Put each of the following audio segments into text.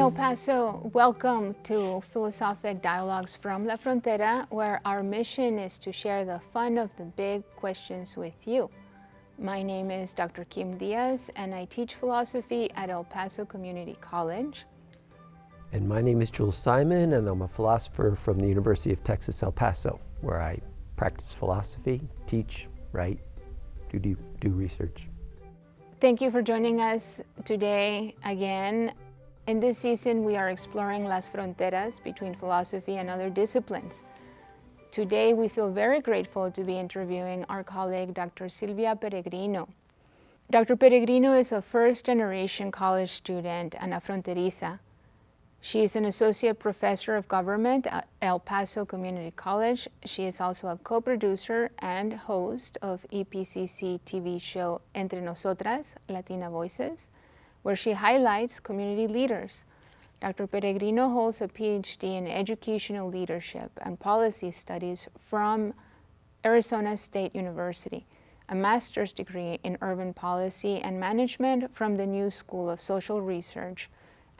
El Paso, welcome to Philosophic Dialogues from La Frontera, where our mission is to share the fun of the big questions with you. My name is Dr. Kim Diaz, and I teach philosophy at El Paso Community College. And my name is Jules Simon, and I'm a philosopher from the University of Texas, El Paso, where I practice philosophy, teach, write, do research. Thank you for joining us today again. In this season, we are exploring las fronteras between philosophy and other disciplines. Today, we feel very grateful to be interviewing our colleague, Dr. Sylvia Peregrino. Dr. Peregrino is a first-generation college student and a fronteriza. She is an associate professor of government at El Paso Community College. She is also a co-producer and host of EPCC TV Show Entre Nosotras, Latina Voices, where she highlights community leaders. Dr. Peregrino holds a PhD in educational leadership and policy studies from Arizona State University, a master's degree in urban policy and management from the New School of Social Research,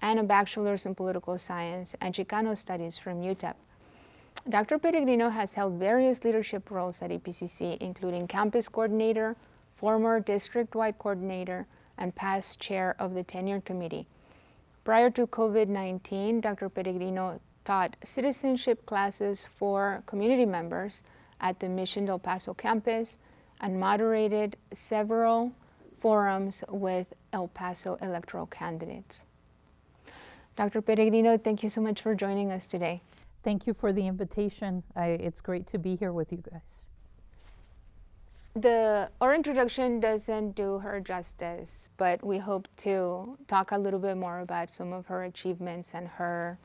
and a bachelor's in political science and Chicano studies from UTEP. Dr. Peregrino has held various leadership roles at EPCC, including campus coordinator, former district-wide coordinator, and past chair of the tenure committee. Prior to COVID-19, Dr. Peregrino taught citizenship classes for community members at the Mission del Paso Campus and moderated several forums with El Paso electoral candidates. Dr. Peregrino, thank you so much for joining us today. Thank you for the invitation. It's great to be here with you guys. Our introduction doesn't do her justice, but we hope to talk a little bit more about some of her achievements and her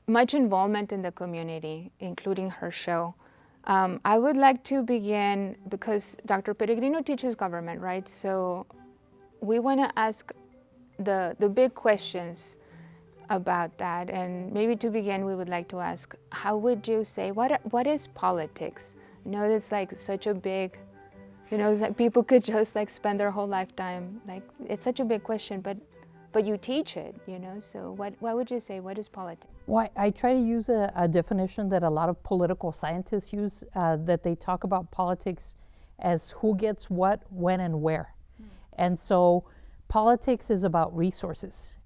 much involvement in the community, including her show. I would like to begin, because Dr. Peregrino teaches government, right? So we want to ask the big questions about that. And maybe to begin, we would like to ask, how would you say, what is politics? I know it's like such a big, it's like people could just like spend their whole lifetime, like it's such a big question, but you teach it, so what would you say, what is politics? Well, I try to use a definition that a lot of political scientists use, that they talk about politics as who gets what, when, and where. And so politics is about resources.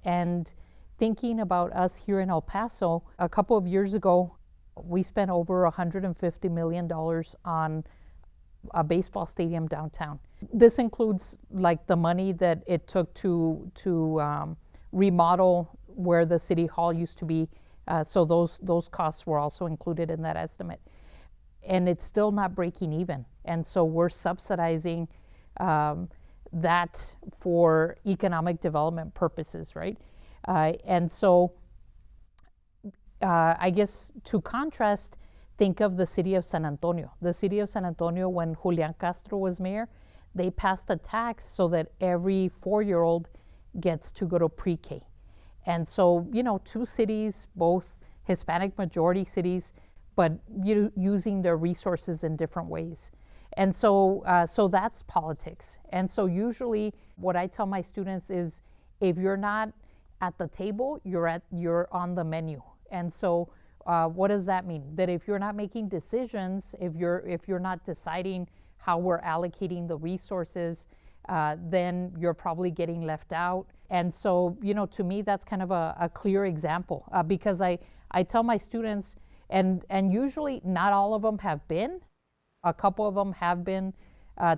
And thinking about us here in El Paso, a couple of years ago, we spent over $150 million on a baseball stadium downtown. This includes like the money that it took to remodel where the city hall used to be. So those costs were also included in that estimate. And it's still not breaking even. And so we're subsidizing that for economic development purposes, right? And so I guess to contrast, think of the city of San Antonio. The city of San Antonio, when Julian Castro was mayor, they passed a tax so that every 4-year-old gets to go to pre-K. And so, two cities, both Hispanic majority cities, but using their resources in different ways. And so that's politics. And so usually what I tell my students is, if you're not at the table, you're on the menu. And so what does that mean? That if you're not making decisions, if you're not deciding how we're allocating the resources, then you're probably getting left out. And so, to me, that's kind of a clear example, because I tell my students, and usually not all of them have been, a couple of them have been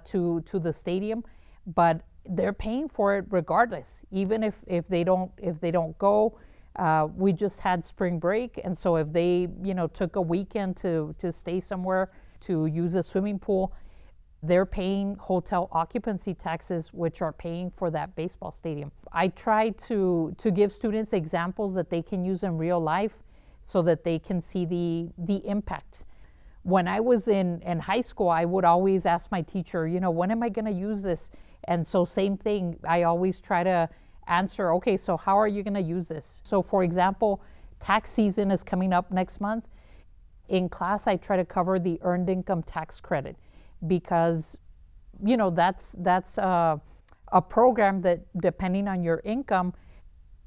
to the stadium, but they're paying for it regardless, even if they don't go. We just had spring break, and so if they took a weekend to stay somewhere to use a swimming pool, they're paying hotel occupancy taxes, which are paying for that baseball stadium. I try to give students examples that they can use in real life so that they can see the impact. When I was in high school, I would always ask my teacher, when am I going to use this? And so same thing, I always try to answer, okay, so how are you going to use this? So for example, tax season is coming up next month. In class, I try to cover the earned income tax credit because, that's a program that, depending on your income,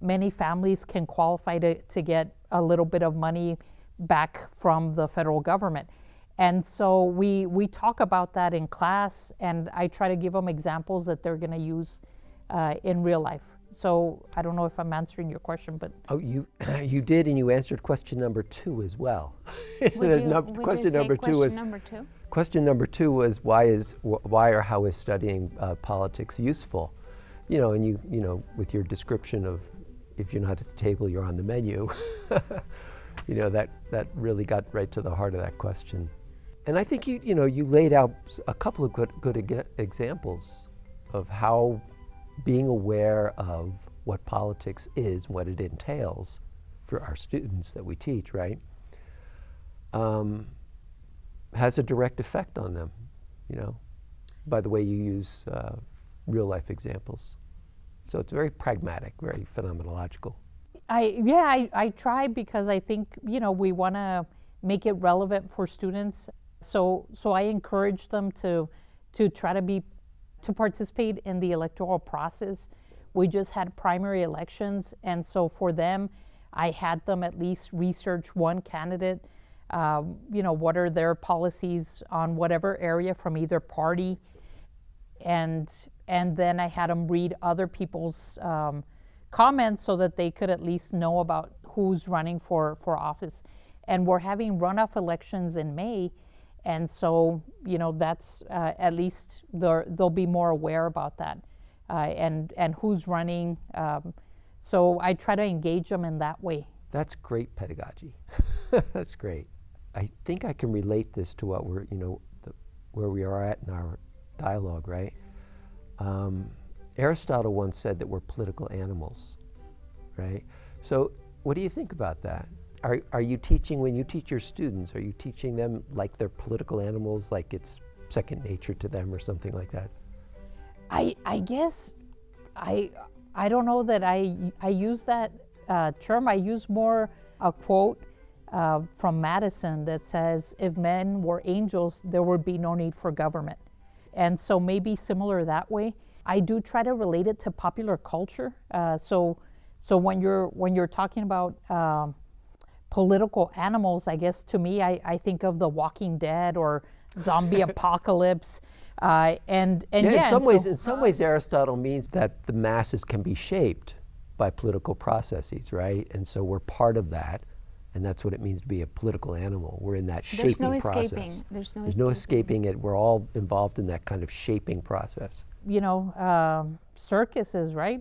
many families can qualify to get a little bit of money back from the federal government. And so we talk about that in class, and I try to give them examples that they're going to use in real life. So I don't know if I'm answering your question, but you did, and you answered question number 2 as well. Question number two? Question number 2 was why or how is studying politics useful? And you with your description of if you're not at the table, you're on the menu. That really got right to the heart of that question. And I think you laid out a couple of good examples of how being aware of what politics is, what it entails for our students that we teach, right, has a direct effect on them, by the way you use real life examples. So it's very pragmatic, very phenomenological. I try because I think, we want to make it relevant for students. So I encourage them to try to participate in the electoral process. We just had primary elections, and so for them, I had them at least research one candidate. What are their policies on whatever area from either party, and then I had them read other people's comments so that they could at least know about who's running for office. And we're having runoff elections in May, and so that's at least they'll be more aware about that and who's running. So I try to engage them in that way. That's great pedagogy. That's great. I think I can relate this to what we're where we are at in our dialogue, right? Aristotle once said that we're political animals, right? So what do you think about that? Are you teaching, when you teach your students, are you teaching them like they're political animals, like it's second nature to them or something like that? I guess I don't know that I use that term. I use more a quote from Madison that says, if men were angels, there would be no need for government. And so maybe similar that way. I do try to relate it to popular culture. So when you're talking about political animals, I guess to me, I think of The Walking Dead or zombie apocalypse. In some ways, Aristotle means that the masses can be shaped by political processes, right? And so we're part of that. And that's what it means to be a political animal. We're in that shaping process. There's no escaping it. We're all involved in that kind of shaping process. Circuses, right?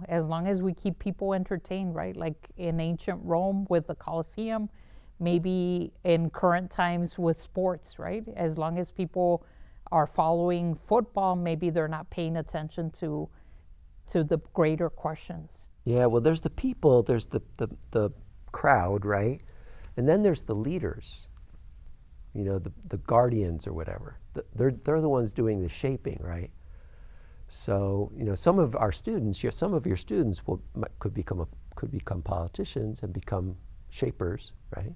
As long as we keep people entertained, right? Like in ancient Rome with the Colosseum, maybe in current times with sports, right? As long as people are following football, maybe they're not paying attention to the greater questions. Yeah, well, there's the people, there's the crowd, right? And then there's the leaders, the guardians or whatever. They're the ones doing the shaping, right? So, some of our students, some of your students could become politicians and become shapers, right?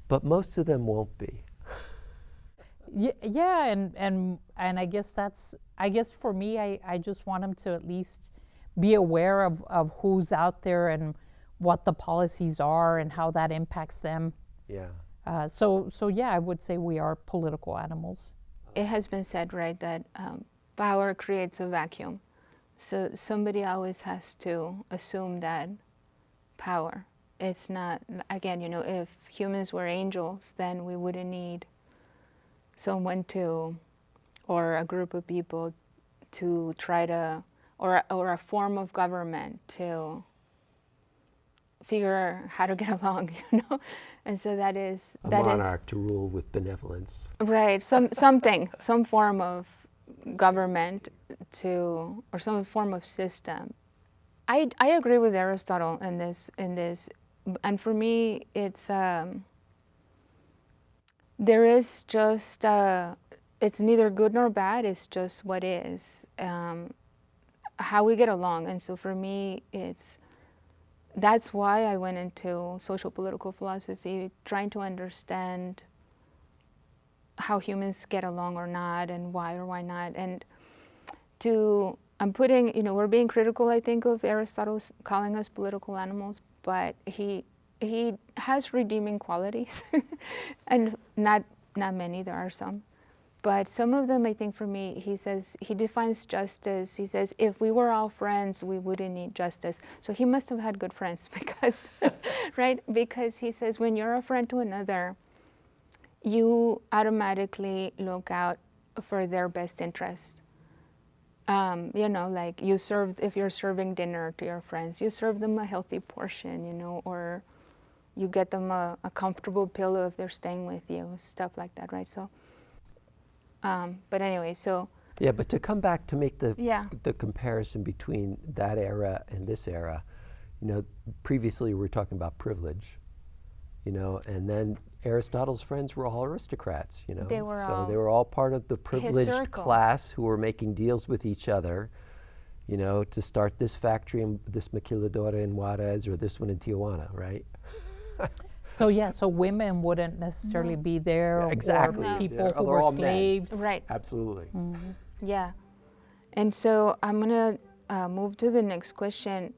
But most of them won't be. Yeah, and I guess for me, I just want them to at least be aware of who's out there and what the policies are and how that impacts them. Yeah. So I would say we are political animals. It has been said, right, that power creates a vacuum. So somebody always has to assume that power. It's not, again, if humans were angels, then we wouldn't need someone or a group of people to try to, or a form of government to figure how to get along, and so that is a monarch to rule with benevolence, right? Some form of government or some form of system. I agree with Aristotle in this, and for me, it's there is just it's neither good nor bad. It's just what is, how we get along, and so for me, that's why I went into social political philosophy, trying to understand how humans get along or not, and why or why not. And I'm putting, we're being critical, I think, of Aristotle calling us political animals, but he has redeeming qualities, and not many, there are some. But some of them, I think, for me, he defines justice. He says, if we were all friends, we wouldn't need justice. So he must have had good friends because, right? Because he says, when you're a friend to another, you automatically look out for their best interest. Like if you're serving dinner to your friends, you serve them a healthy portion, or you get them a comfortable pillow if they're staying with you, stuff like that, right? So, but anyway, so. Yeah, but to come back to make the comparison between that era and this era, previously we were talking about privilege, and then Aristotle's friends were all aristocrats, They were they were all part of the privileged class who were making deals with each other, to start this factory, this maquiladora in Juarez or this one in Tijuana, right? So women wouldn't necessarily be there, exactly. or people who were slaves. Right. Absolutely. Mm-hmm. Yeah. And so I'm going to move to the next question.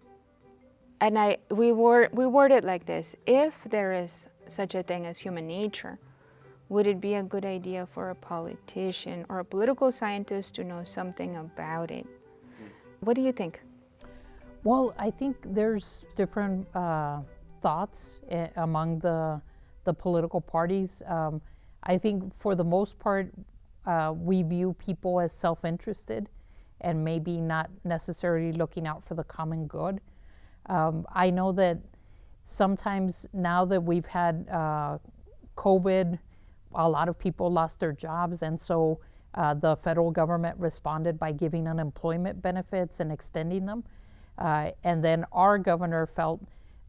And we word it like this. If there is such a thing as human nature, would it be a good idea for a politician or a political scientist to know something about it? What do you think? Well, I think there's different thoughts among the political parties. I think for the most part, we view people as self-interested and maybe not necessarily looking out for the common good. I know that sometimes now that we've had COVID, a lot of people lost their jobs, and so the federal government responded by giving unemployment benefits and extending them. And then our governor felt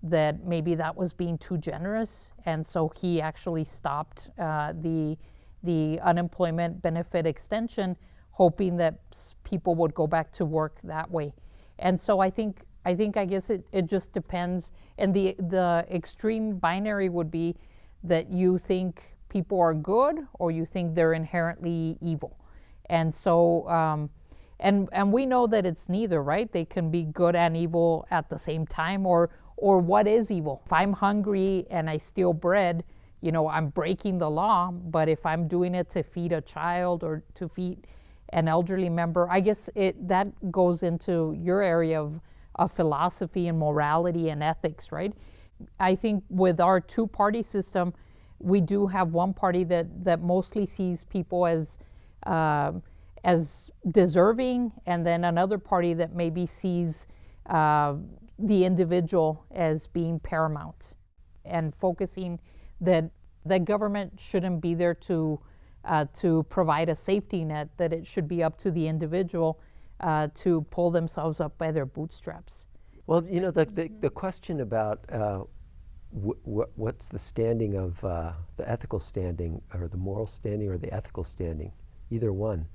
that maybe that was being too generous, and so he actually stopped the unemployment benefit extension, hoping that people would go back to work that way. And so I guess it just depends. And the extreme binary would be that you think people are good or you think they're inherently evil. And so, and we know that it's neither, right? They can be good and evil at the same time, or what is evil? If I'm hungry and I steal bread, I'm breaking the law, but if I'm doing it to feed a child or to feed an elderly member, I guess that goes into your area of philosophy and morality and ethics, right? I think with our two-party system, we do have one party that mostly sees people as deserving, and then another party that maybe sees the individual as being paramount, and focusing that the government shouldn't be there to provide a safety net, that it should be up to the individual to pull themselves up by their bootstraps. Well, the question about what's the standing of the ethical standing, or the moral standing, or the ethical standing, either one,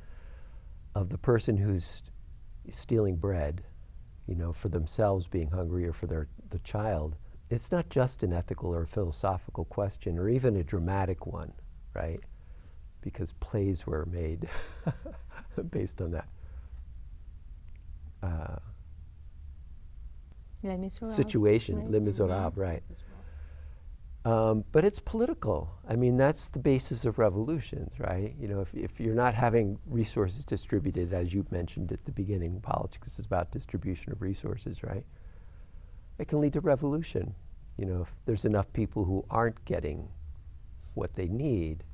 of the person who's stealing bread, for themselves being hungry or for the child. It's not just an ethical or philosophical question, or even a dramatic one, right? Because plays were made based on that. Situation, Les Miserables, right. But it's political. I mean, that's the basis of revolutions, right? If you're not having resources distributed, as you mentioned at the beginning, politics is about distribution of resources, right? It can lead to revolution. If there's enough people who aren't getting what they need,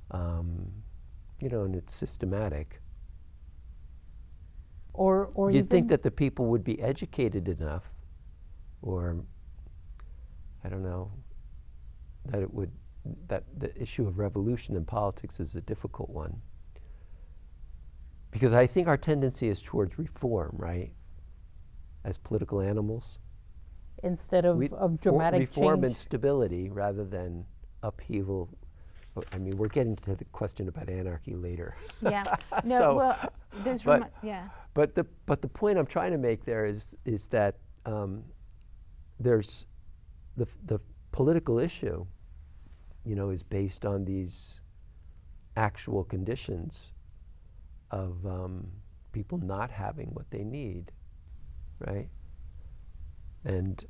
and it's systematic. Or you'd think that the people would be educated enough, or I don't know, that the issue of revolution in politics is a difficult one. Because I think our tendency is towards reform, right? As political animals. Instead of dramatic reform change. and stability rather than upheaval. I mean, we're getting to the question about anarchy later. Yeah. No. Yeah. But the point I'm trying to make there is that there's the political issue, is based on these actual conditions of people not having what they need, right? And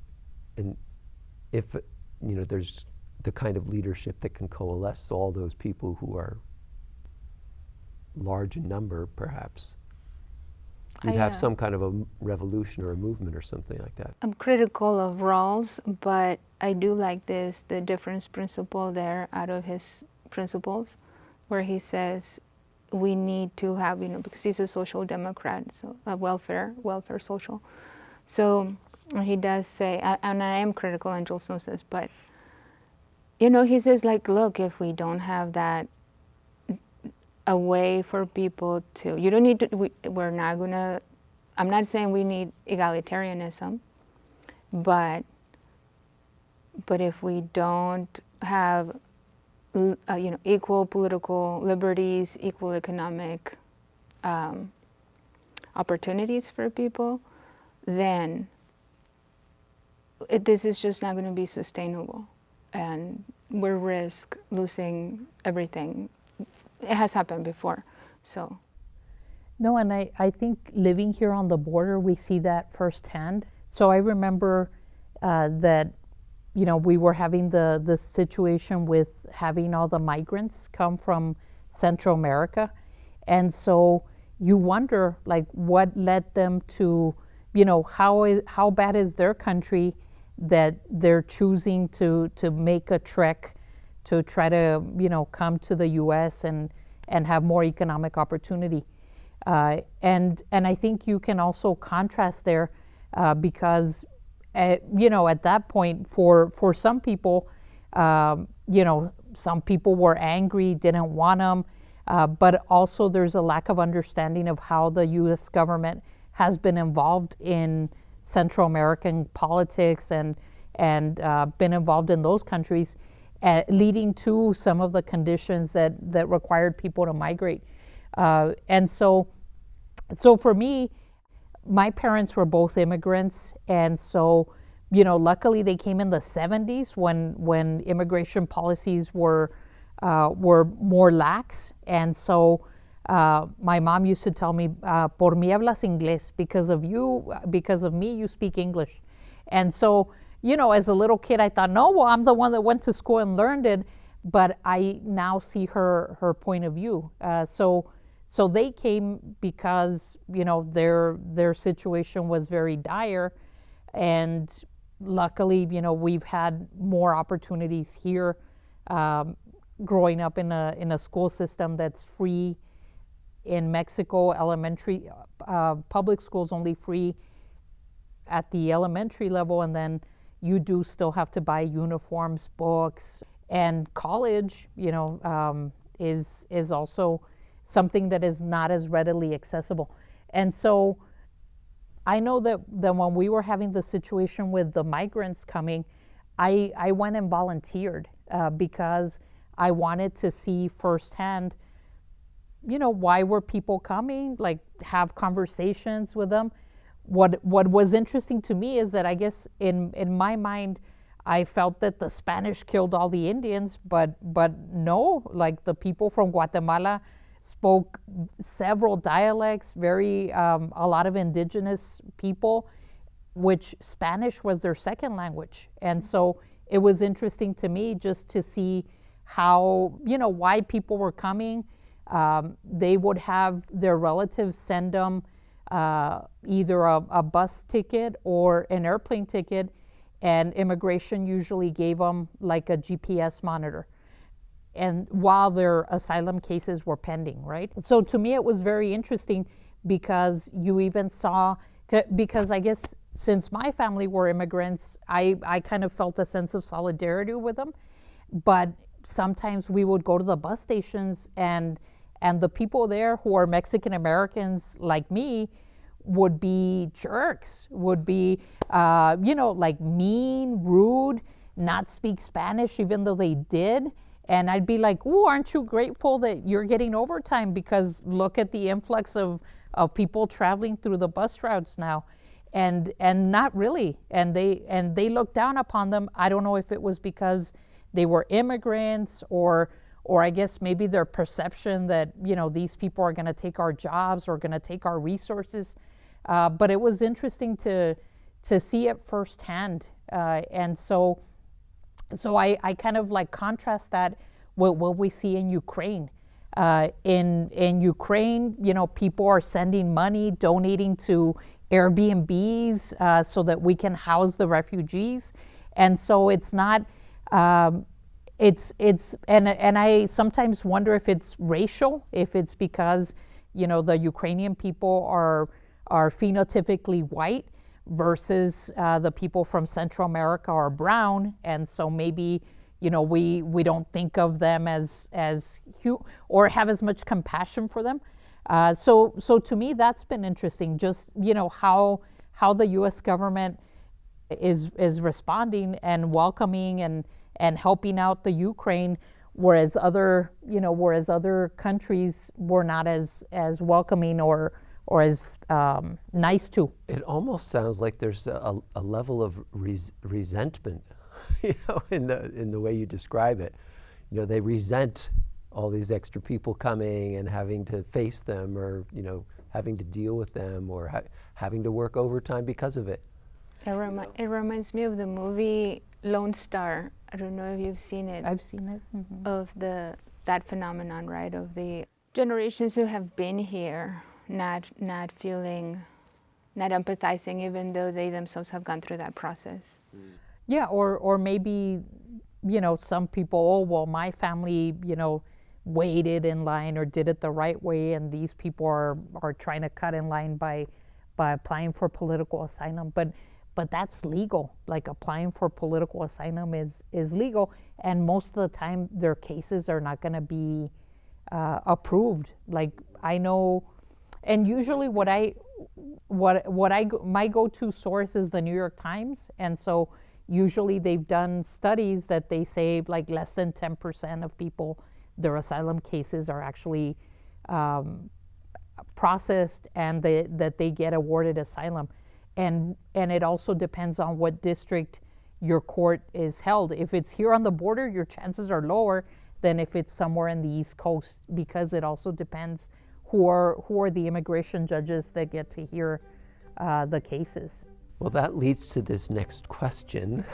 if there's the kind of leadership that can coalesce all those people who are large in number, perhaps you'd have some kind of a revolution or a movement or something like that. I'm critical of Rawls, but I do like the difference principle there out of his principles, where he says we need to have, because he's a social democrat, so welfare social. So he does say, and I am critical, and Jules knows this, but he says, like, look, if we don't have that, a way for people to, you don't need to, we're not gonna, I'm not saying we need egalitarianism, but if we don't have, equal political liberties, equal economic opportunities for people, then this is just not going to be sustainable, and we risk losing everything. It has happened before, so. No, and I think living here on the border, we see that firsthand. So I remember that, we were having the situation with having all the migrants come from Central America. And so you wonder, like, what led them to, how bad is their country that they're choosing to make a trek to try to, come to the U.S. and have more economic opportunity. And I think you can also contrast there because, at that point, for some people, some people were angry, didn't want them, but also there's a lack of understanding of how the U.S. government has been involved in Central American politics and been involved in those countries, leading to some of the conditions that required people to migrate. And so for me, my parents were both immigrants, and so, luckily they came in the 70s when immigration policies were more lax. And so my mom used to tell me, por mí hablas inglés, because of me, you speak English. And so, as a little kid, I thought, no, well, I'm the one that went to school and learned it, but I now see her point of view. So they came because, their situation was very dire, and luckily, we've had more opportunities here, growing up in a school system that's free. In Mexico, elementary, public schools only free at the elementary level, and then you do still have to buy uniforms, books, and college, is also something that is not as readily accessible. And so I know that when we were having the situation with the migrants coming, I went and volunteered because I wanted to see firsthand, why were people coming, like have conversations with them. What was interesting to me is that I guess in my mind, I felt that the Spanish killed all the Indians, but no, like the people from Guatemala spoke several dialects, a lot of indigenous people, which Spanish was their second language. And so it was interesting to me just to see how, why people were coming. They would have their relatives send them either a bus ticket or an airplane ticket, and immigration usually gave them like a GPS monitor, and while their asylum cases were pending, right? So to me, it was very interesting because you even saw, because I guess since my family were immigrants, I kind of felt a sense of solidarity with them, but sometimes we would go to the bus stations and the people there who are Mexican Americans like me would be jerks, would be, like mean, rude, not speak Spanish, even though they did. And I'd be like, "Ooh, aren't you grateful that you're getting overtime? Because look at the influx of people traveling through the bus routes now." And not really. And they looked down upon them. I don't know if it was because they were immigrants or or I guess maybe their perception that, you know, these people are going to take our jobs or going to take our resources. But it was interesting to see it firsthand. And so I kind of like contrast that with what we see in Ukraine. In Ukraine, you know, people are sending money, donating to Airbnbs so that we can house the refugees. And so it's not, and I sometimes wonder if it's racial, if it's because, you know, the Ukrainian people are phenotypically white versus the people from Central America are brown. And so maybe, you know, we don't think of them as or have as much compassion for them. So to me, that's been interesting, just, you know, how the U.S. government is responding and welcoming and helping out the Ukraine, whereas other countries were not as welcoming or as nice to. It almost sounds like there's a level of resentment, you know, in the way you describe it. You know, they resent all these extra people coming and having to face them, or, you know, having to deal with them, or having to work overtime because of it. It reminds me of the movie Lone Star. I don't know if you've seen it. I've seen it. Mm-hmm. Of that phenomenon, right? Of the generations who have been here, not feeling, not empathizing, even though they themselves have gone through that process. Yeah, or maybe, you know, some people, oh, well, my family, you know, waited in line or did it the right way, and these people are trying to cut in line by applying for political asylum. But that's legal. Like, applying for political asylum is legal, and most of the time their cases are not going to be approved. Like, I know, and usually my go-to source is the New York Times, and so usually they've done studies that they say like less than 10% of people, their asylum cases are actually processed and that they get awarded asylum. And it also depends on what district your court is held. If it's here on the border, your chances are lower than if it's somewhere in the East Coast, because it also depends who are the immigration judges that get to hear the cases. Well, that leads to this next question,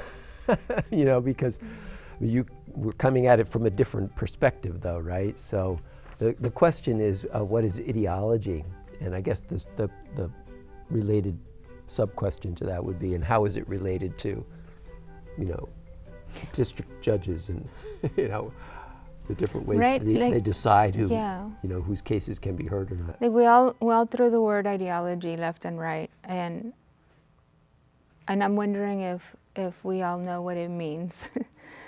you know, because we're coming at it from a different perspective, though, right? So the question is, what is ideology? And I guess the related sub-question to that would be, and how is it related to, you know, district judges and, you know, the different ways they decide who, you know, whose cases can be heard or not. Like we all throw the word ideology left and right, and I'm wondering if we all know what it means.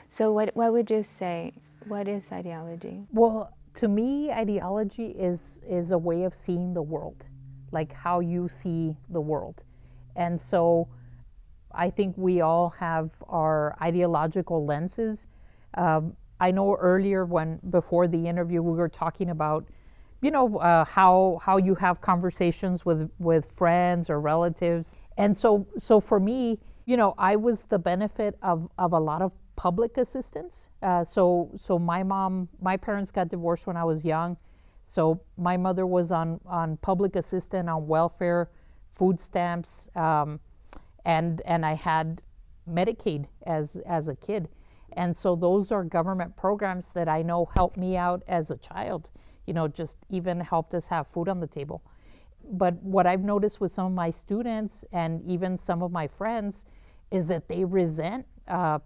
So what would you say? What is ideology? Well, to me, ideology is a way of seeing the world, like how you see the world. And so I think we all have our ideological lenses. I know earlier before the interview, we were talking about, you know, how you have conversations with friends or relatives. And so for me, you know, I was the benefit of a lot of public assistance. So my parents got divorced when I was young. So my mother was on public assistance, on welfare, food stamps, and I had Medicaid as a kid. And so those are government programs that I know helped me out as a child, you know, just even helped us have food on the table. But what I've noticed with some of my students and even some of my friends is that they resent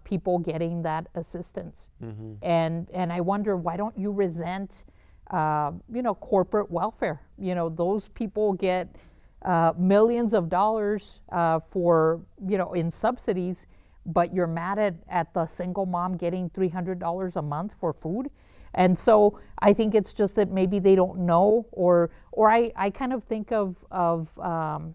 people getting that assistance. Mm-hmm. And I wonder, why don't you resent, you know, corporate welfare? You know, those people get millions of dollars for, you know, in subsidies, but you're mad at the single mom getting $300 a month for food. And so I think it's just that maybe they don't know, or I kind of think of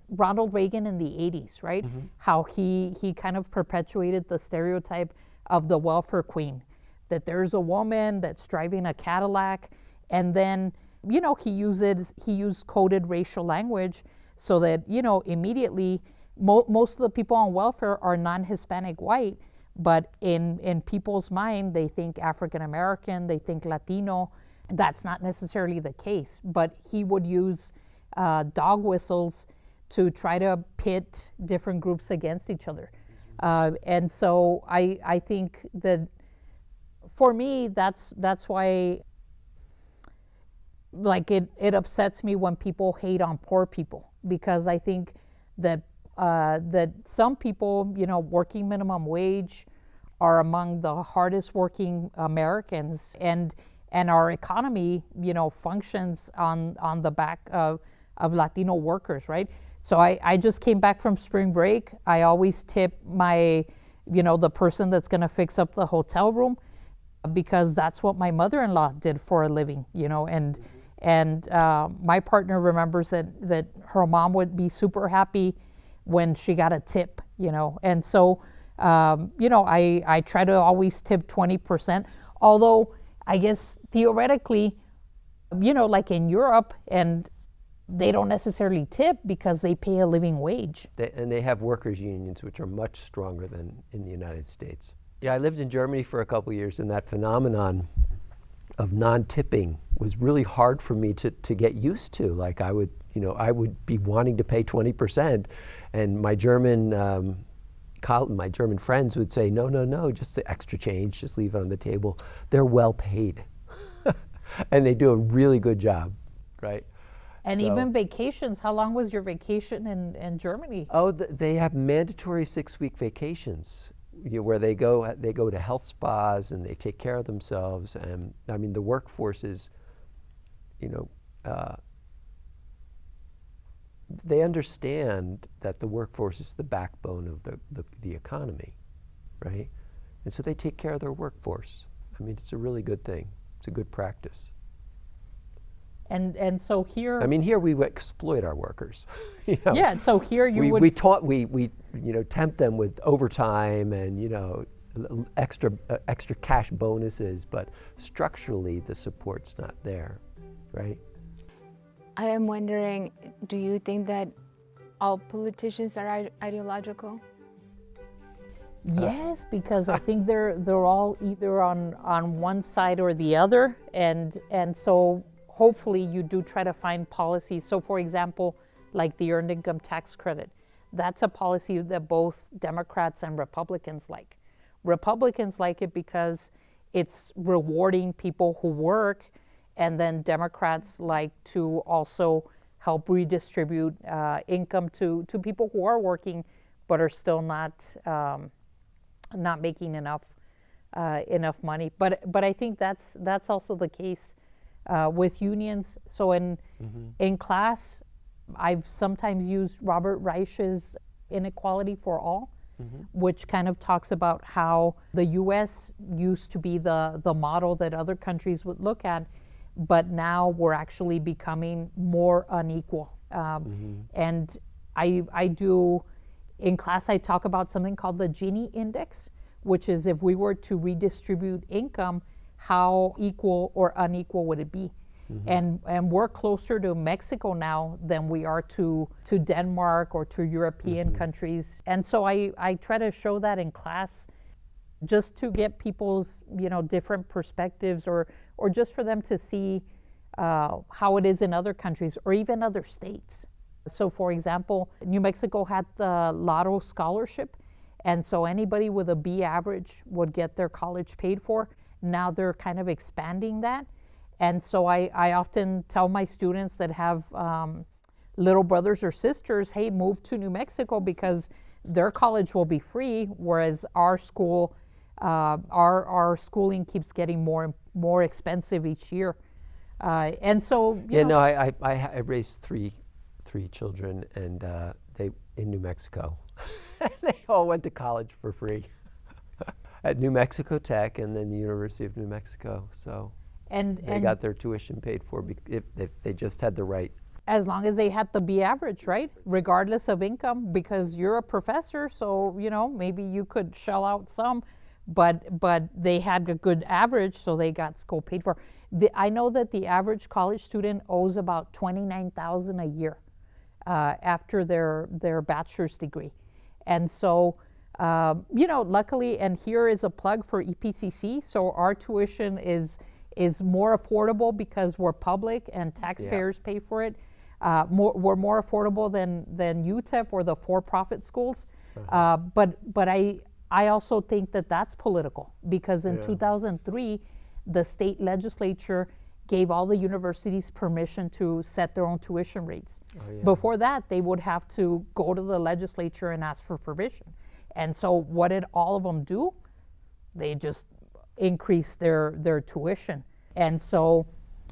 Ronald Reagan in the 80s, right? Mm-hmm. How he kind of perpetuated the stereotype of the welfare queen, that there's a woman that's driving a Cadillac, and then, you know, he used coded racial language so that, you know, immediately most of the people on welfare are non-Hispanic white, But in people's mind, they think African American, they think Latino. That's not necessarily the case, but he would use dog whistles to try to pit different groups against each other. And so I think that for me, that's why, like, it upsets me when people hate on poor people, because I think that that some people, working minimum wage, are among the hardest working Americans, and our economy, functions on the back of Latino workers, right? So I just came back from spring break. I always tip my, the person that's going to fix up the hotel room, because that's what my mother-in-law did for a living, and my partner remembers that her mom would be super happy when she got a tip, and so I try to always tip 20%, although I guess theoretically, like in Europe, and they don't necessarily tip because they pay a living wage. And they have workers' unions, which are much stronger than in the United States. Yeah, I lived in Germany for a couple of years, and that phenomenon of non-tipping was really hard for me to get used to. Like I would be wanting to pay 20%, and my German friends would say, no, just the extra change, just leave it on the table. They're well paid, and they do a really good job, right? And even vacations. How long was your vacation in Germany? Oh, they have mandatory 6-week vacations, where they go to health spas and they take care of themselves. And I mean, the workforce is, they understand that the workforce is the backbone of the economy, right? And so they take care of their workforce. I mean, it's a really good thing. It's a good practice. And so here, I mean, here we exploit our workers. Yeah. So here we tempt them with overtime and extra cash bonuses, but structurally the support's not there, right? I am wondering, do you think that all politicians are ideological? Yes, because I think they're all either on one side or the other, and so hopefully you do try to find policies. So for example, like the earned income tax credit, that's a policy that both Democrats and Republicans like. Republicans like it because it's rewarding people who work, and then Democrats like to also help redistribute income to people who are working but are still not making enough money. But I think that's also the case with unions. So in class, I've sometimes used Robert Reich's Inequality for All, which kind of talks about how the U.S. used to be the model that other countries would look at, but now we're actually becoming more unequal. And I do, in class, I talk about something called the Gini index, which is if we were to redistribute income, how equal or unequal would it be? And we're closer to Mexico now than we are to Denmark or to European countries. And so I try to show that in class, just to get people's different perspectives, or just for them to see how it is in other countries or even other states. So for example, New Mexico had the Lotto scholarship, and so anybody with a B average would get their college paid for. Now they're kind of expanding that. And so I often tell my students that have little brothers or sisters, hey, move to New Mexico because their college will be free, whereas our school, our schooling keeps getting more expensive each year. And so, I raised three children, and they in New Mexico. They all went to college for free at New Mexico Tech and then the University of New Mexico. So they got their tuition paid for if they just had the right. As long as they had the B average, right? Regardless of income, because you're a professor, so maybe you could shell out some, but they had a good average, so they got school paid for. I know that the average college student owes about $29,000 a year after their bachelor's degree, and so Luckily, and here is a plug for EPCC. So our tuition is more affordable because we're public and taxpayers pay for it. We're more affordable than UTEP or the for-profit schools. But I also think that that's political, because in 2003, the state legislature gave all the universities permission to set their own tuition rates. Before that, they would have to go to the legislature and ask for permission. And so what did all of them do? They just increased their tuition. And so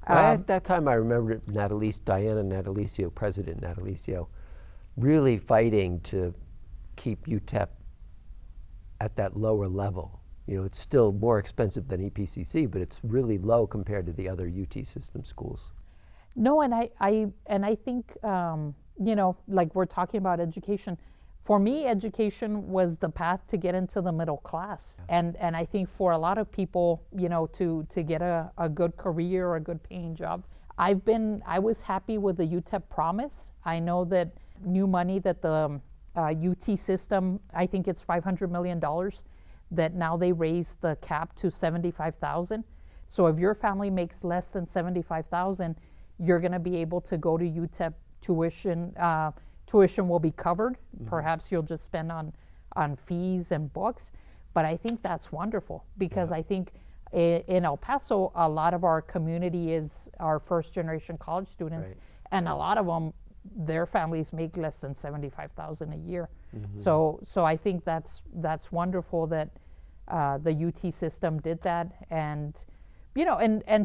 at that time, I remember Diana Natalicio, President Natalicio, really fighting to keep UTEP at that lower level. It's still more expensive than EPCC, but it's really low compared to the other UT system schools. No, and I think like we're talking about education. For me, education was the path to get into the middle class. And I think for a lot of people, to get a good career or a good paying job. I was happy with the UTEP promise. I know that new money that the UT system, I think it's $500 million, that now they raised the cap to $75,000. So if your family makes less than $75,000, you're gonna be able to go to UTEP tuition. Tuition will be covered. Perhaps you'll just spend on fees and books. But I think that's wonderful, because I think in El Paso, a lot of our community is our first generation college students, and a lot of them, their families make less than $75,000 a year. So I think that's wonderful that the UT system did that, and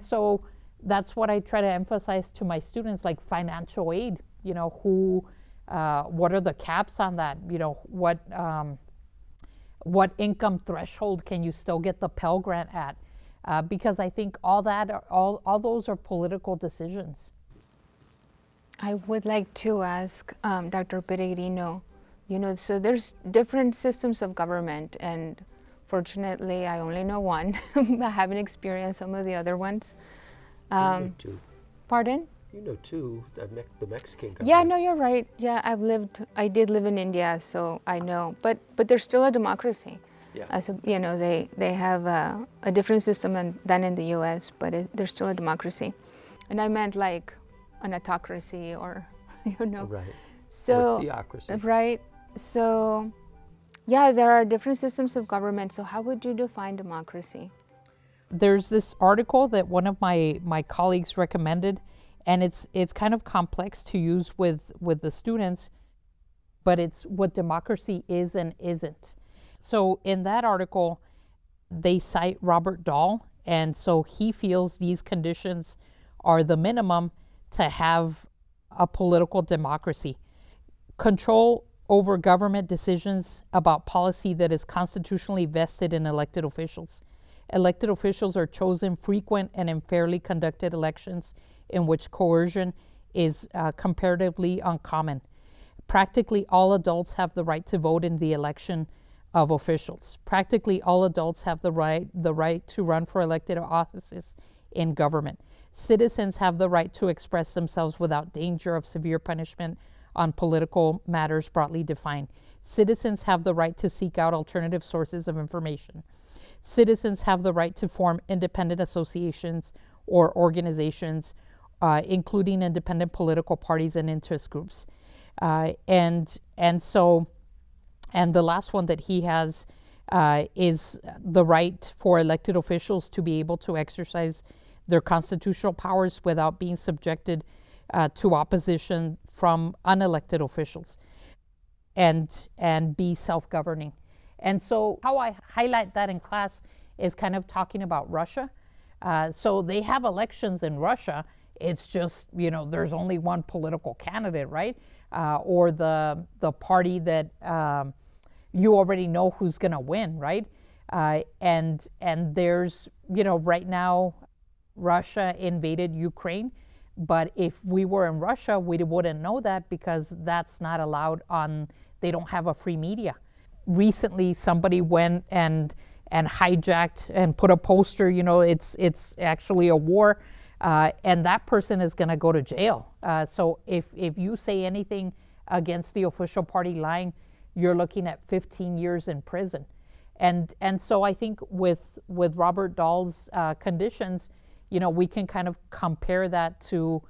so that's what I try to emphasize to my students, like financial aid. What are the caps on that? What income threshold can you still get the Pell Grant at? Because I think all those are political decisions. I would like to ask Dr. Peregrino, so there's different systems of government, and fortunately I only know one. I haven't experienced some of the other ones. You know two. Pardon? You know two, the Mexican government. Yeah, no, you're right. Yeah, I did live in India, so I know. But there's still a democracy. Yeah. So, they have a different system than in the U.S., but there's still a democracy. And I meant like an autocracy or, Right. So, or theocracy. Right. So, yeah, there are different systems of government. So how would you define democracy? There's this article that one of my colleagues recommended, and it's kind of complex to use with the students, but it's what democracy is and isn't. So in that article, they cite Robert Dahl, and so he feels these conditions are the minimum to have a political democracy. Control over government decisions about policy that is constitutionally vested in elected officials. Elected officials are chosen frequent and in fairly conducted elections in which coercion is comparatively uncommon. Practically all adults have the right to vote in the election of officials. Practically all adults have the right to run for elected offices in government. Citizens have the right to express themselves without danger of severe punishment on political matters broadly defined. Citizens have the right to seek out alternative sources of information. Citizens have the right to form independent associations or organizations, including independent political parties and interest groups. And the last one that he has is the right for elected officials to be able to exercise their constitutional powers without being subjected to opposition from unelected officials, and be self-governing. And so how I highlight that in class is kind of talking about Russia. So they have elections in Russia. It's just, there's only one political candidate, right? Or the party that you already know who's going to win, right? And there's, right now, Russia invaded Ukraine. But if we were in Russia, we wouldn't know that because that's not allowed they don't have a free media. Recently, somebody went and hijacked and put a poster, it's actually a war, and that person is going to go to jail. So if you say anything against the official party line, you're looking at 15 years in prison. And so I think with Robert Dahl's conditions, you know, we can kind of compare that to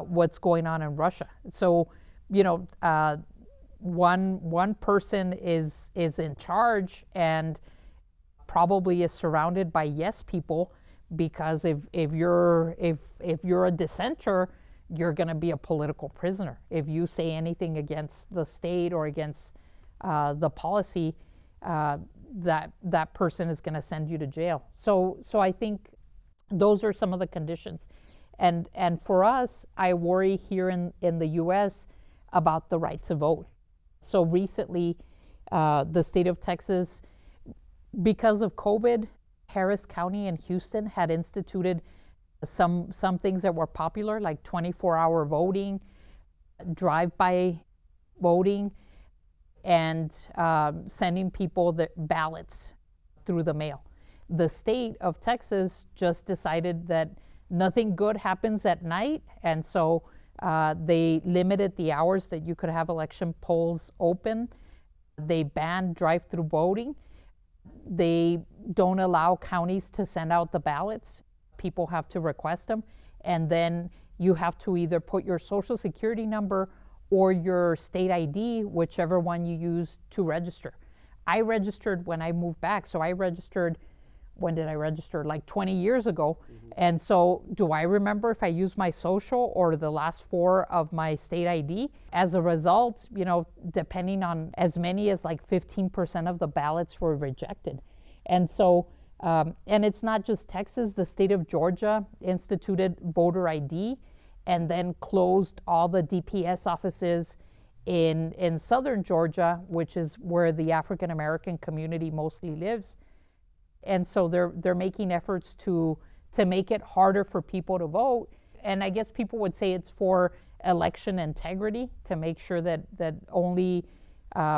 what's going on in Russia. So, you know, one person is in charge and probably is surrounded by yes people, because if you're a dissenter, you're going to be a political prisoner. If you say anything against the state or against the policy, that person is going to send you to jail. So I think those are some of the conditions. And for us, I worry here in the U.S. about the right to vote. So recently, the state of Texas, because of COVID, Harris County and Houston had instituted some things that were popular, like 24-hour voting, drive-by voting, and sending people the ballots through the mail. The state of Texas just decided that nothing good happens at night, and so they limited the hours that you could have election polls open. They banned drive-through voting. They don't allow counties to send out the ballots. People have to request them, and then you have to either put your social security number or your state ID, whichever one you use to register. I registered when I moved back, so I registered, when did I register? Like 20 years ago. Mm-hmm. And so do I remember if I used my social or the last four of my state ID? As a result, you know, depending on, as many as like 15% of the ballots were rejected. And so, and it's not just Texas, the state of Georgia instituted voter ID and then closed all the DPS offices in southern Georgia, which is where the African American community mostly lives. And so they're making efforts to make it harder for people to vote. And I guess people would say it's for election integrity, to make sure that only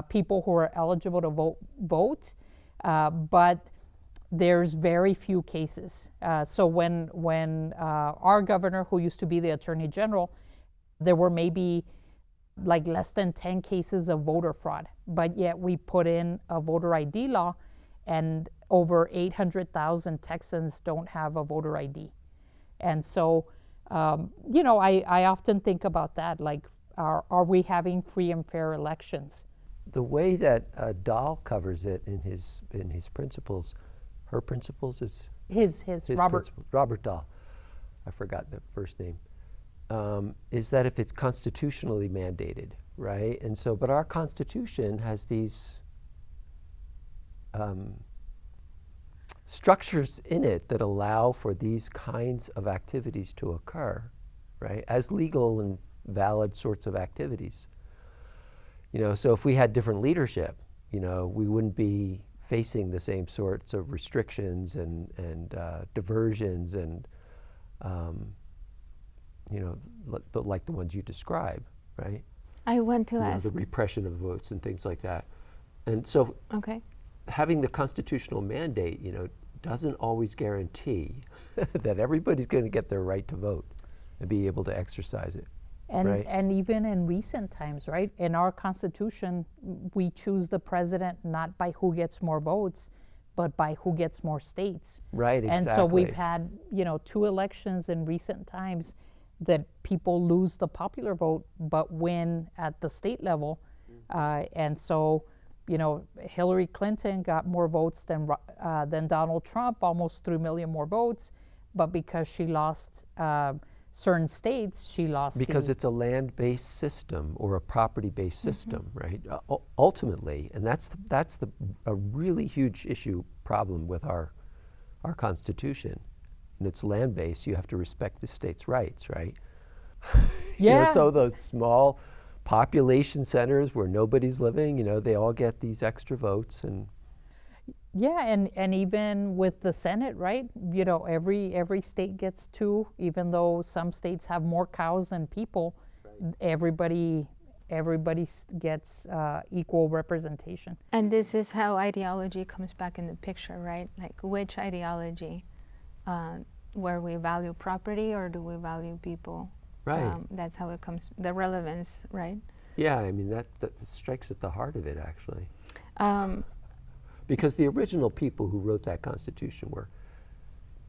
people who are eligible to vote. But there's very few cases. So when our governor, who used to be the Attorney General, there were maybe like less than 10 cases of voter fraud, but yet we put in a voter ID law, and over 800,000 Texans don't have a voter ID. And so, you know, I often think about that, like, are we having free and fair elections? The way that Dahl covers it in his principles, her principles is his Robert Dahl, I forgot the first name, is that if it's constitutionally mandated, right? And so, but our Constitution has these structures in it that allow for these kinds of activities to occur, right, as legal and valid sorts of activities. You know, so if we had different leadership, you know, we wouldn't be facing the same sorts of restrictions and diversions and, you know, like the ones you describe, right? I want to ask. The repression of votes and things like that. And so having the constitutional mandate, you know, doesn't always guarantee that everybody's going to get their right to vote and be able to exercise it. And, right? And even in recent times, right? In our Constitution, we choose the president not by who gets more votes, but by who gets more states. Right, exactly. And so we've had, you know, 2 elections in recent times that people lose the popular vote but win at the state level. And so, you know, Hillary Clinton got more votes than Donald Trump, almost 3 million more votes, but because she lost certain states, she lost. Because it's a land-based system or a property-based system, right? Ultimately, and that's a really huge problem with our Constitution. And it's land-based. You have to respect the state's rights, right? Yeah. You know, so those small population centers where nobody's living, you know, they all get these extra votes. And yeah, and even with the Senate, right? You know, every state gets 2, even though some states have more cows than people. Right. Everybody gets equal representation. And this is how ideology comes back in the picture, right? Like, which ideology? Where we value property or do we value people? Right. That's how it comes, the relevance, right? Yeah, I mean, that strikes at the heart of it, actually. Um, Because the original people who wrote that Constitution were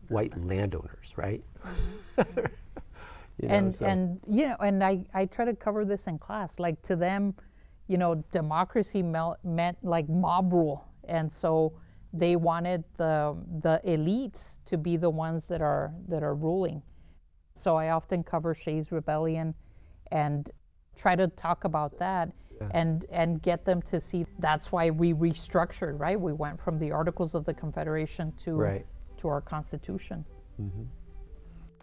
white landowners, right? You know, And you know, and I try to cover this in class. Like, to them, you know, democracy meant like mob rule, and so they wanted the elites to be the ones that are ruling. So I often cover Shays' Rebellion, and try to talk about that, and get them to see that's why we restructured, right? We went from the Articles of the Confederation to our Constitution. Mm-hmm.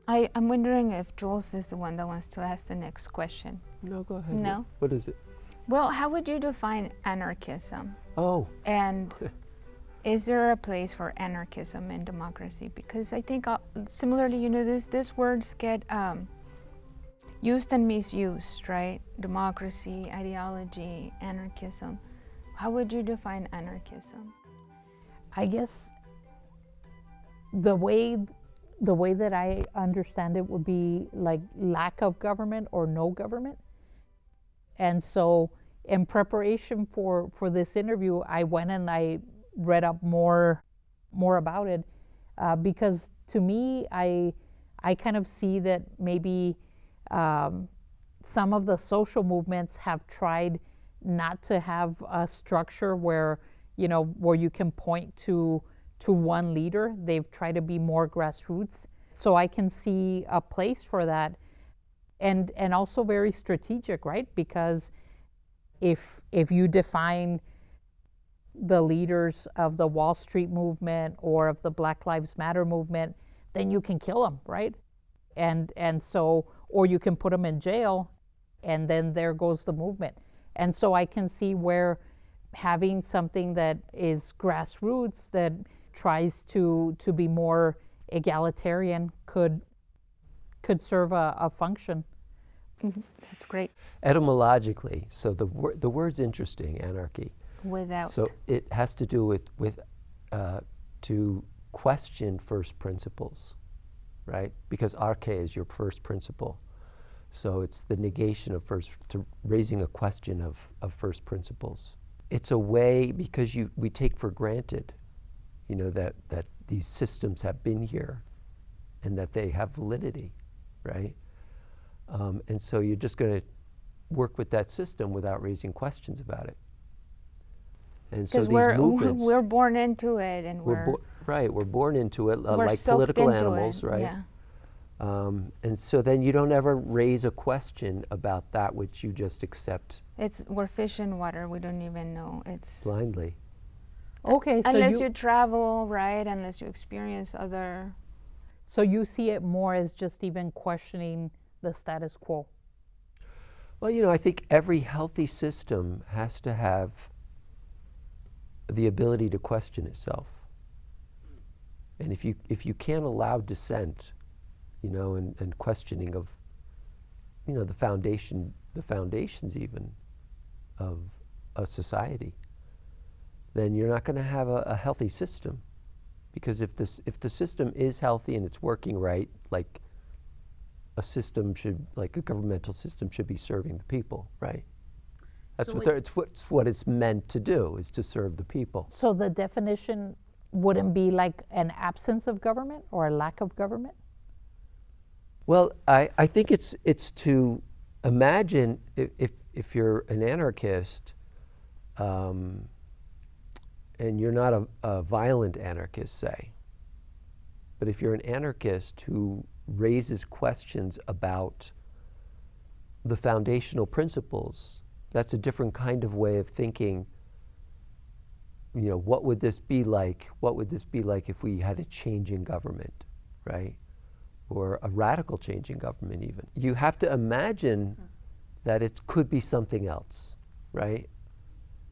I'm wondering if Jules is the one that wants to ask the next question. No, go ahead. No? What is it? Well, how would you define anarchism? Oh. And is there a place for anarchism in democracy? Because I think similarly, you know, these words get used and misused, right? Democracy, ideology, anarchism. How would you define anarchism? I guess the way that I understand it would be like lack of government or no government. And so in preparation for this interview, I went and I read up more about it, because to me, I kind of see that maybe some of the social movements have tried not to have a structure where, you know, where you can point to one leader. They've tried to be more grassroots. So I can see a place for that, and also very strategic, right? Because if you define the leaders of the Wall Street movement or of the Black Lives Matter movement, then you can kill them, right? And so, or you can put them in jail, and then there goes the movement. And so I can see where having something that is grassroots, that tries to be more egalitarian, could serve a function. Mm-hmm. That's great. Etymologically, so the word's interesting, anarchy. Without. So it has to do with to question first principles, right? Because arche is your first principle. So it's the negation of raising a question of first principles. It's a way, because we take for granted, you know, that these systems have been here and that they have validity, right? And so you're just going to work with that system without raising questions about it. And so these movements, we're born into it, and we're born into it, we're like soaked political into animals, it. right? Yeah. And so then you don't ever raise a question about that which you just accept We're fish in water. We don't even know. It's blindly. Okay, so unless you travel, right? Unless you experience other. So you see it more as just even questioning the status quo. Well, you know, I think every healthy system has to have the ability to question itself. And if you can't allow dissent, you know, and questioning of, you know, the foundations even of a society, then you're not going to have a healthy system. Because if the system is healthy and it's working right, like a system should, like a governmental system should be serving the people, right? That's so what it's meant to do, is to serve the people. So the definition wouldn't be like an absence of government or a lack of government? Well, I think it's to imagine if you're an anarchist, and you're not a violent anarchist, say, but if you're an anarchist who raises questions about the foundational principles, that's a different kind of way of thinking. You know, what would this be like? What would this be like if we had a change in government, right? Or a radical change in government even. You have to imagine that it could be something else, right?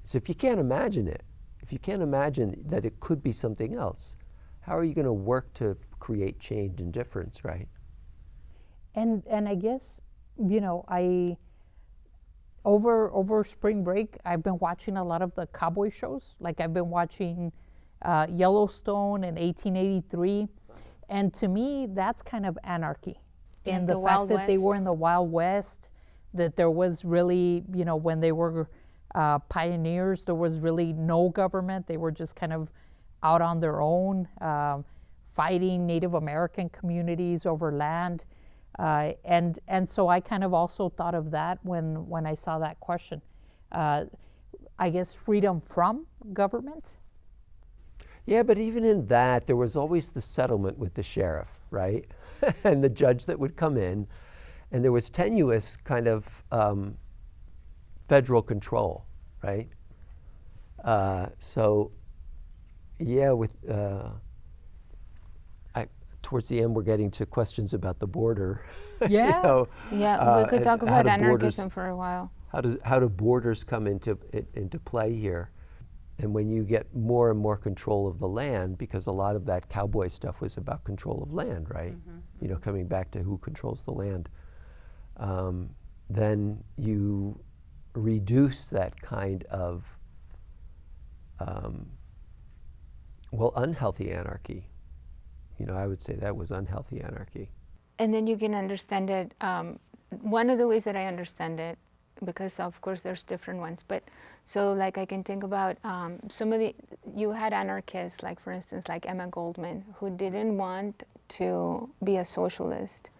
So if you can't imagine it, if you can't imagine that it could be something else, how are you going to work to create change and difference, right? And I guess, you know, over spring break, I've been watching a lot of the cowboy shows. Like I've been watching Yellowstone and 1883. And to me, that's kind of anarchy. Like And the fact that they were in the Wild West, that there was really, when they were pioneers, there was really no government. They were just kind of out on their own, fighting Native American communities over land. And so I kind of also thought of that when I saw that question. I guess freedom from government. Yeah, but even in that, there was always the settlement with the sheriff, right? And the judge that would come in, and there was tenuous kind of federal control, right? So, yeah, towards the end, we're getting to questions about the border. Yeah. Yeah, we could talk about anarchism for a while. How do borders come into play here? And when you get more and more control of the land, because a lot of that cowboy stuff was about control of land, right? Mm-hmm. Coming back to who controls the land, then you reduce that kind of, unhealthy anarchy. I would say that was unhealthy anarchy. And then you can understand it, one of the ways that I understand it, because of course there's different ones, but so like I can think about you had anarchists, like for instance, like Emma Goldman, who didn't want to be a socialist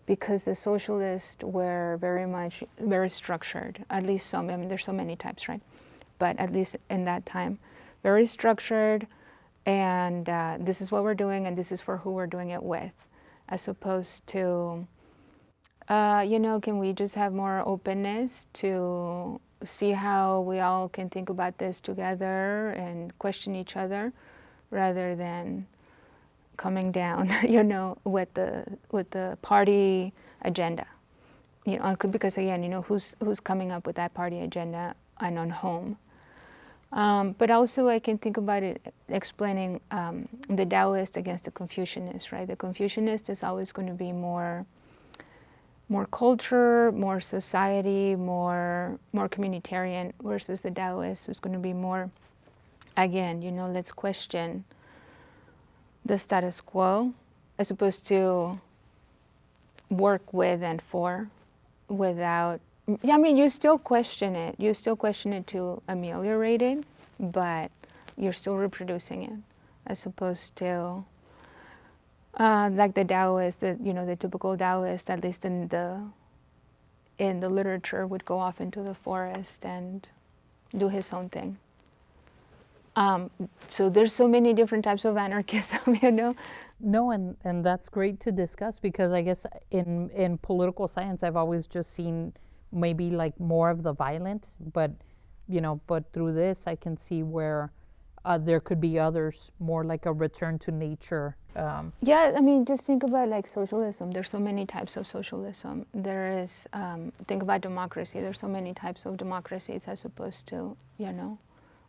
because the socialists were very structured, at least some, there's so many types, right? But at least in that time, very structured, and this is what we're doing and this is for who we're doing it with, as opposed to can we just have more openness to see how we all can think about this together and question each other rather than coming down, with the party agenda. Because again, who's coming up with that party agenda and on home. But also I can think about it explaining the Taoist against the Confucianist, right? The Confucianist is always going to be more culture, more society, more communitarian, versus the Taoist who's going to be more, again, let's question the status quo as opposed to work with and for without, you still question it. You still question it to ameliorate it, but you're still reproducing it as opposed to like the Taoist, the typical Taoist, at least in the literature, would go off into the forest and do his own thing. So there's so many different types of anarchism, No, and that's great to discuss, because I guess in political science, I've always just seen maybe like more of the violent, but through this, I can see where there could be others, more like a return to nature. Just think about like socialism. There's so many types of socialism. There is, think about democracy. There's so many types of democracies as opposed to,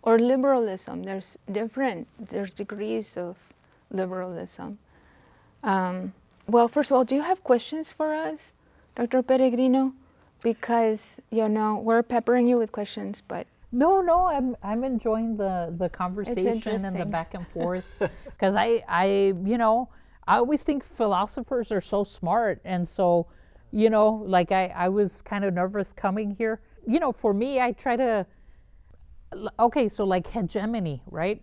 or liberalism. There's degrees of liberalism. Well, first of all, do you have questions for us, Dr. Peregrino? Because, we're peppering you with questions, but No, I'm enjoying the conversation and the back and forth, because I always think philosophers are so smart, and so like I was kind of nervous coming here. For me, I try to so like hegemony, right?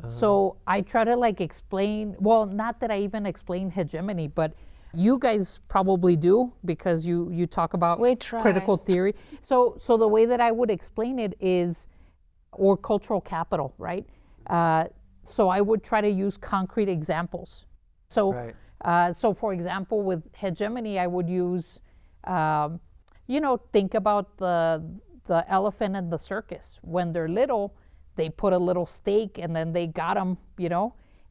So I try to like explain. Well, not that I even explain hegemony, but you guys probably do, because you talk about critical theory. So the way that I would explain it is, or cultural capital, right? So I would try to use concrete examples. So, so for example, with hegemony, I would use, think about the elephant in the circus. When they're little, they put a little stake and then they got them,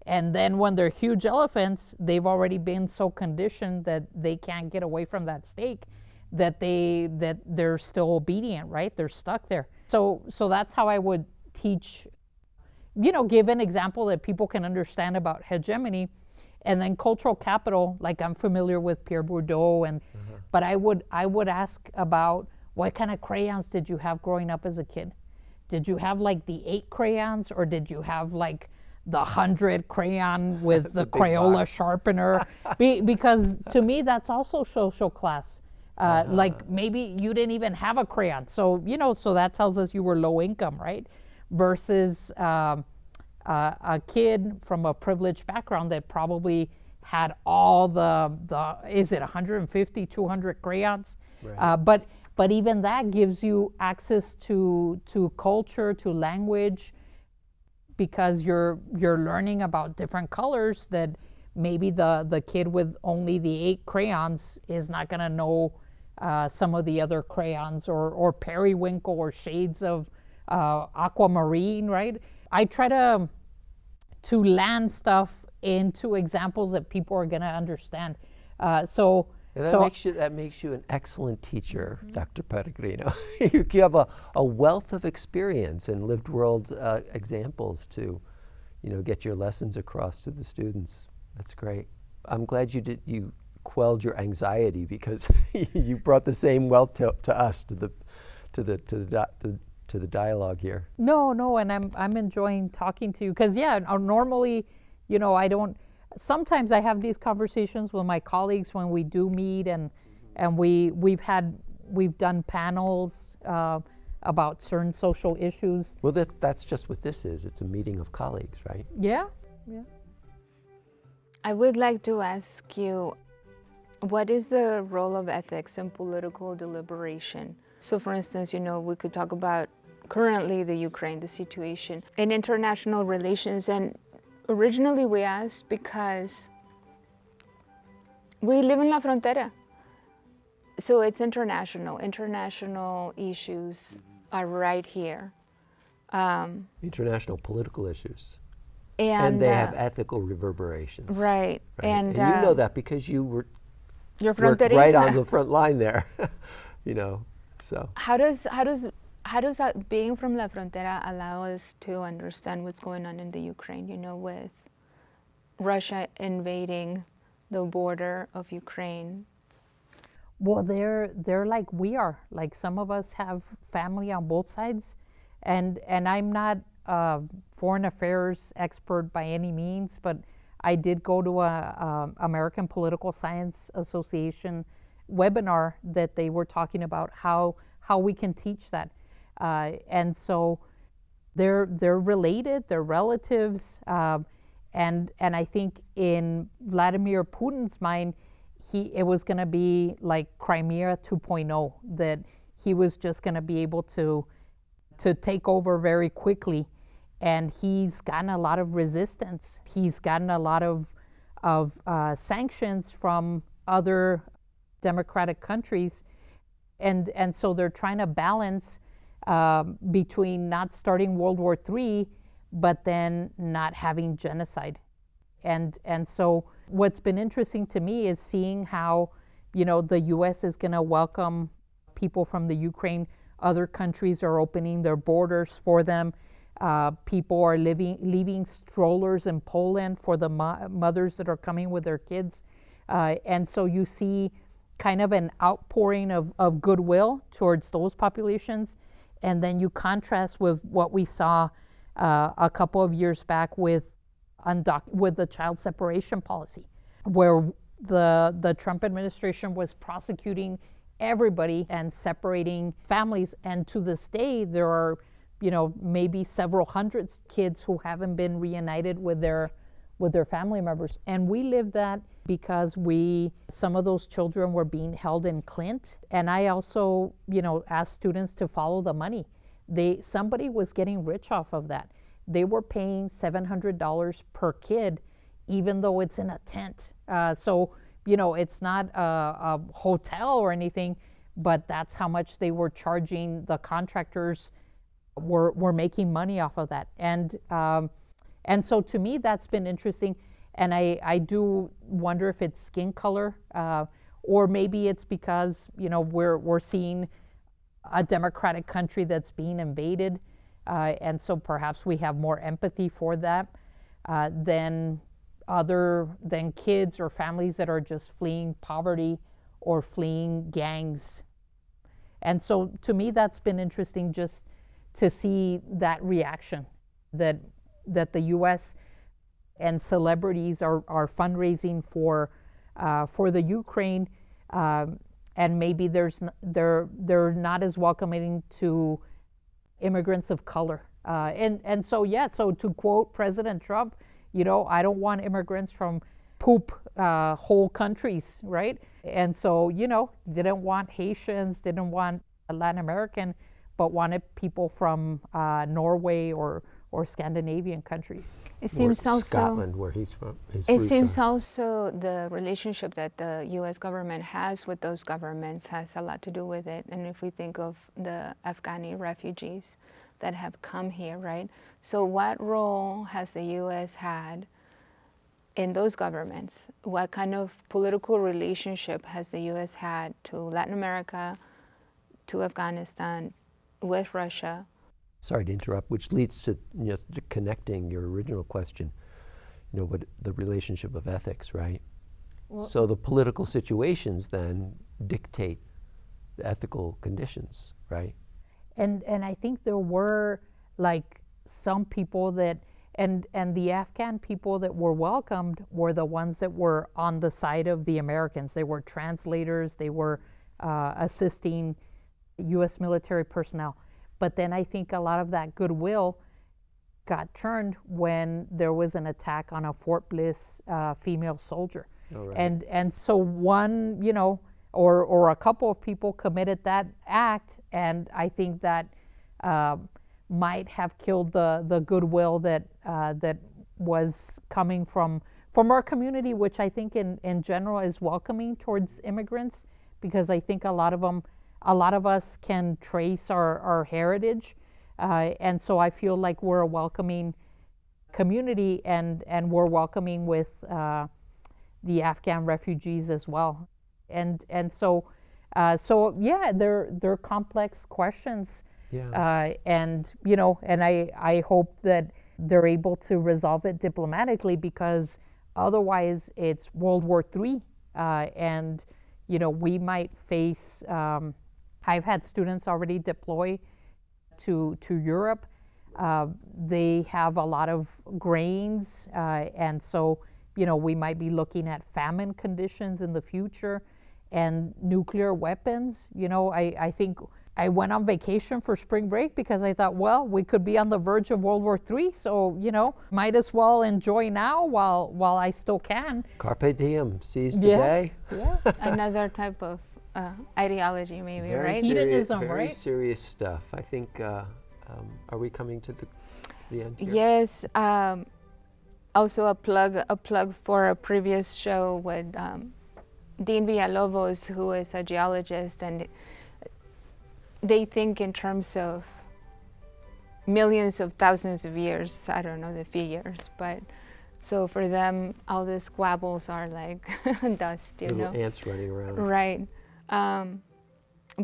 And then when they're huge elephants, they've already been so conditioned that they can't get away from that stake, that they're still obedient, right? They're stuck there. So that's how I would teach, give an example that people can understand about hegemony. And then cultural capital, like I'm familiar with Pierre Bourdieu, but I would ask about, what kind of crayons did you have growing up as a kid? Did you have like the 8 crayons, or did you have like the 100 crayon with the Crayola sharpener? Because to me, that's also social class. Like maybe you didn't even have a crayon. So, so that tells us you were low income, right? Versus a kid from a privileged background that probably had all the is it 150, 200 crayons? Right. But even that gives you access to culture, to language, because you're learning about different colors that maybe the kid with only the 8 crayons is not going to know some of the other crayons or periwinkle or shades of aquamarine, right? I try to land stuff into examples that people are going to understand. That makes you an excellent teacher, Dr. Peregrino. You have a wealth of experience and lived world examples to, get your lessons across to the students. That's great. I'm glad you quelled your anxiety, because you brought the same wealth to us, to the dialogue here. No, and I'm enjoying talking to you, because normally, I don't. Sometimes I have these conversations with my colleagues when we do meet, and we've done panels about certain social issues. Well, that's just what this is. It's a meeting of colleagues, right? Yeah. I would like to ask you, what is the role of ethics in political deliberation? So, for instance, we could talk about currently the Ukraine, the situation in international relations. And originally we asked because we live in La Frontera. So it's international. International issues are right here. International political issues. And they have ethical reverberations. Right. And you know that because you were you're worked right on the front line there. So how does that, being from La Frontera, allow us to understand what's going on in the Ukraine, with Russia invading the border of Ukraine? Well, they're like we are. Like, some of us have family on both sides, and I'm not a foreign affairs expert by any means, but I did go to a American Political Science Association webinar that they were talking about how we can teach that, and so they're related, they're relatives, and I think in Vladimir Putin's mind, it was going to be like Crimea 2.0, that he was just going to be able to take over very quickly. And he's gotten a lot of resistance. He's gotten a lot of sanctions from other democratic countries. And so they're trying to balance between not starting World War III, but then not having genocide. And so what's been interesting to me is seeing how, the U.S. is going to welcome people from the Ukraine. Other countries are opening their borders for them. People are leaving strollers in Poland for the mothers that are coming with their kids. And so you see kind of an outpouring of goodwill towards those populations. And then you contrast with what we saw a couple of years back with the child separation policy, where the Trump administration was prosecuting everybody and separating families. And to this day, there are maybe several hundred kids who haven't been reunited with their family members. And we lived that because some of those children were being held in Clint. And I also, asked students to follow the money. Somebody was getting rich off of that. They were paying $700 per kid, even though it's in a tent. So, it's not a hotel or anything, but that's how much they were charging. The contractors were making money off of that. And so to me, that's been interesting. And I do wonder if it's skin color, or maybe it's because, we're seeing a democratic country that's being invaded. And so perhaps we have more empathy for that than kids or families that are just fleeing poverty or fleeing gangs. And so to me, that's been interesting, just to see that reaction, that the U.S. and celebrities are fundraising for the Ukraine. maybe they're not as welcoming to immigrants of color. So to quote President Trump, I don't want immigrants from poop whole countries, right? And so, didn't want Haitians, didn't want Latin American, but wanted people from Norway or Scandinavian countries. It seems also Scotland, where he's from. It seems also the relationship that the U.S. government has with those governments has a lot to do with it. And if we think of the Afghani refugees that have come here, right? So what role has the U.S. had in those governments? What kind of political relationship has the U.S. had to Latin America, to Afghanistan, with Russia? Sorry to interrupt, which leads to just connecting your original question, what the relationship of ethics, right? Well, so the political situations then dictate the ethical conditions, right? And I think there were like some people that, and the Afghan people that were welcomed were the ones that were on the side of the Americans. They were translators, they were assisting U.S. military personnel. But then I think a lot of that goodwill got turned when there was an attack on a Fort Bliss female soldier. Oh, right. And so one, or a couple of people committed that act, and I think that might have killed the goodwill that was coming from our community, which I think in general is welcoming towards immigrants, because I think a lot of us can trace our heritage, and so I feel like we're a welcoming community, and we're welcoming with the Afghan refugees as well, and so yeah, they're complex questions, yeah. And I hope that they're able to resolve it diplomatically, because otherwise it's World War III, and we might face. I've had students already deploy to Europe. They have a lot of grains, and so we might be looking at famine conditions in the future, and nuclear weapons. I think I went on vacation for spring break because I thought, well, we could be on the verge of World War III, so might as well enjoy now while I still can. Carpe diem, seize the day. Yeah. Another type of ideology, maybe, Very right? Hedonism, very right? serious stuff. I think, are we coming to the end here? Yes. Also a plug for a previous show with Dean Villalobos, who is a geologist, and they think in terms of millions of thousands of years. I don't know the figures, but so for them, all the squabbles are like dust, Little ants running around. Right.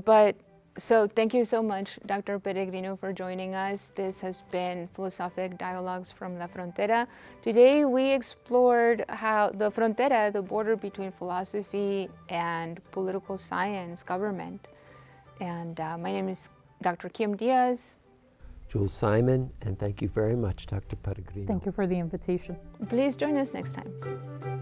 But so thank you so much, Dr. Peregrino, for joining us. This has been Philosophic Dialogues from La Frontera. Today we explored how the frontera, the border between philosophy and political science, government. And my name is Dr. Kim Diaz. Jules Simon, and thank you very much, Dr. Peregrino. Thank you for the invitation. Please join us next time.